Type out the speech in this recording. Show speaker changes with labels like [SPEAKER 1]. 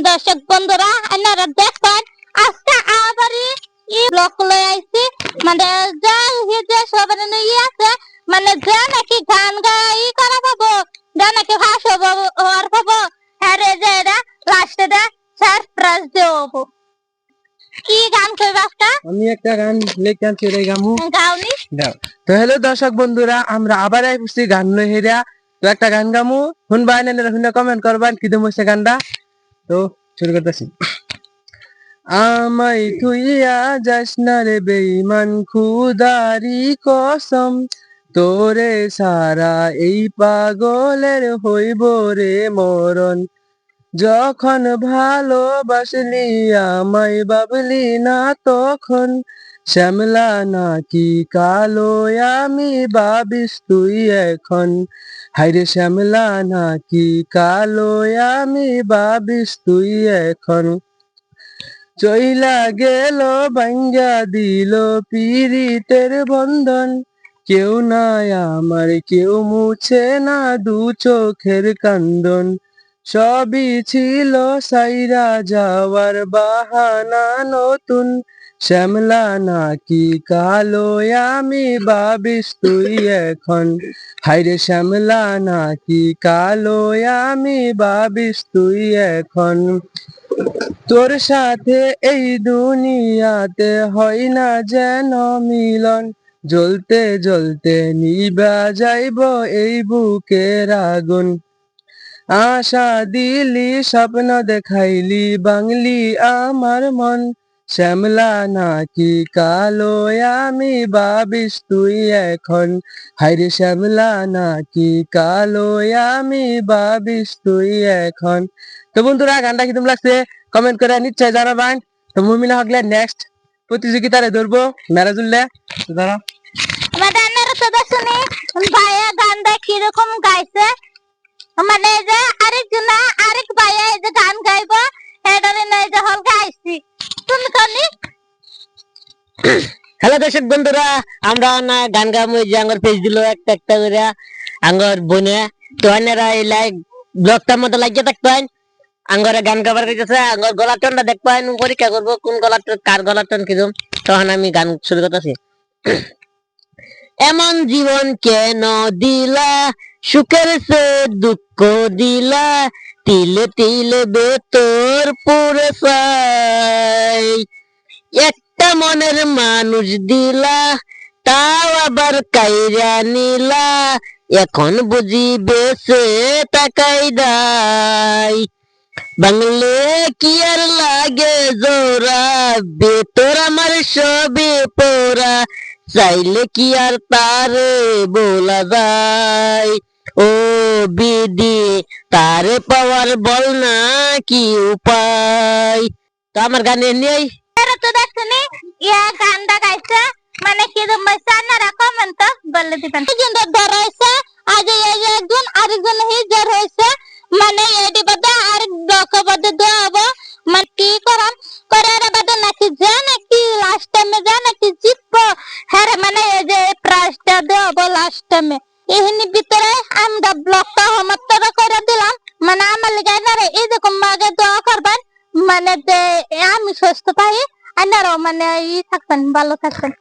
[SPEAKER 1] দর্শক বন্ধুরা আপনারা দেখবেন আজকে আবার ব্লগ লয়ে আইছি মানে যা যে সবার নিয়ে আছে মানে যে নাকি গান গাই করা পাবো যে নাকি ভাষা আর পাবো আরে যে এরা লাস্টে দে সারপ্রাইজ দেবো কি গান কইবা আজকে
[SPEAKER 2] আমি একটা গান লিখে আনছি রে গামু
[SPEAKER 1] গাওনি
[SPEAKER 2] দাও। তো হ্যালো দর্শক বন্ধুরা, আমরা আবার আইছি গান লই হেরা। তো একটা গান গামু শুনবা না কমেন্ট করবেন কি দম হইছে গানটা। তো শুরু করতেছি। আমায় তুইয়া যাস না রে বেঈমান, খুদারি কসম, তোরে সারা এই পাগলের হইব রে মরণ। যখন ভালোবাসলি আমায় ভাবলি না তখন, শ্যামলা নাকি কালো আমি ভাবিস তুই এখন। হাইরে শ্যামলা নাকি কালো আমি ভাবিস তুই এখন। চইলা গেল ভাঙ্গা দিল পীড়িতের বন্ধন, কেউ নাই আমার কেউ মুছে না দু চোখের কান্দন। সবই ছিল সাইরা যাওয়ার বাহানা নতুন, শ্যামলা নাকি কালো আমি ভাবিস তুই এখন। হাইরে শ্যামলা নাকি কালো আমি ভাবিস তুই এখন। তোর সাথে এই দুনিয়াতে হয় না যেন মিলন, জ্বলতে জ্বলতে নিবা যাইব এই বুকের আগুন। আশা দিলি স্বপ্ন দেখাইলি বাংলি আমার মন, শ্যামলা নাকি কালো আমি ভাবিস তুই এখন। হাইরে শ্যামলা নাকি কালো আমি ভাবিস তুই এখন। তো বন্ধুরা গানটা কি তুমি লাগছে কমেন্ট করে নিশ্চয় জানাবেন। তো মুমিনা হকলে নেক্সট প্রতিযোগিতারে ধরবো মেরাজুল্লে ধরো
[SPEAKER 1] আমাদের তো শুনি ভাইয়া গানটা কিরকম গাইছে মানে যে আরেক ভাইয়া এই যে গান গাইবো এটারে নয় যে হল গাইছি তুমি কনি।
[SPEAKER 3] হ্যালো দর্শক বন্ধুরা, আমরা না গান গামু যে আঙ্গর পেজ দিল একটা একটা করে আঙ্গর বনে। তো আনারা এই লাইক ব্লগটার মধ্যে লাগিয়ে থাকবেন। আঙ্গরে গান গাবার গেছে আঙ্গর গলার টনটা দেখবেন, পরীক্ষা করবো কোন গলার টন কার গলার টন কিরম। তখন আমি গান শুরু করতেছি। এমন জীবন কেন দিলা, সুখের সে দুঃখ দিলা, তিলে তিলে বেতর পুরে চাই। একটা মনের মানুষ দিলা, তাও আবার কাইরা নিলা, এখন বুঝি বেসে টাকাই দাই। বাংলে কি আর লাগে জোরা, বেতর আমার সবে পোরা, চাইলে কি আর তারে বলা যায়। ও বিধি তারে পাওয়ার বল না কি উপায়। তো আমার গানে নেই
[SPEAKER 1] এরা তো দেখছনি ইয়া গানটা গাইছে মানে কিরকম হইছে আপনারা কমেন্ট বলে দিবেন। সুন্দর ধরাইছে আজ এই একজন আরেকজন হিজার হইছে মানে এডি বাদে আরেক ব্লক বাদে দেব মানে কি করাম করে বাদে নাকি যে নাকি লাস্ট টাইমে যে নাকি জিতবো হ্যাঁ মানে এই যে প্রাইজটা দেব লাস্ট টাইমে এহিনি ভিতরে আমরা ব্লকটা সমাপ্ত করে দিলাম। মানে আমার লিগে না রে এই রকম মাগে দোয়া করবেন মানে যে আমি সুস্থ পাই আপনারাও মানে ই থাকবেন ভালো থাকবেন।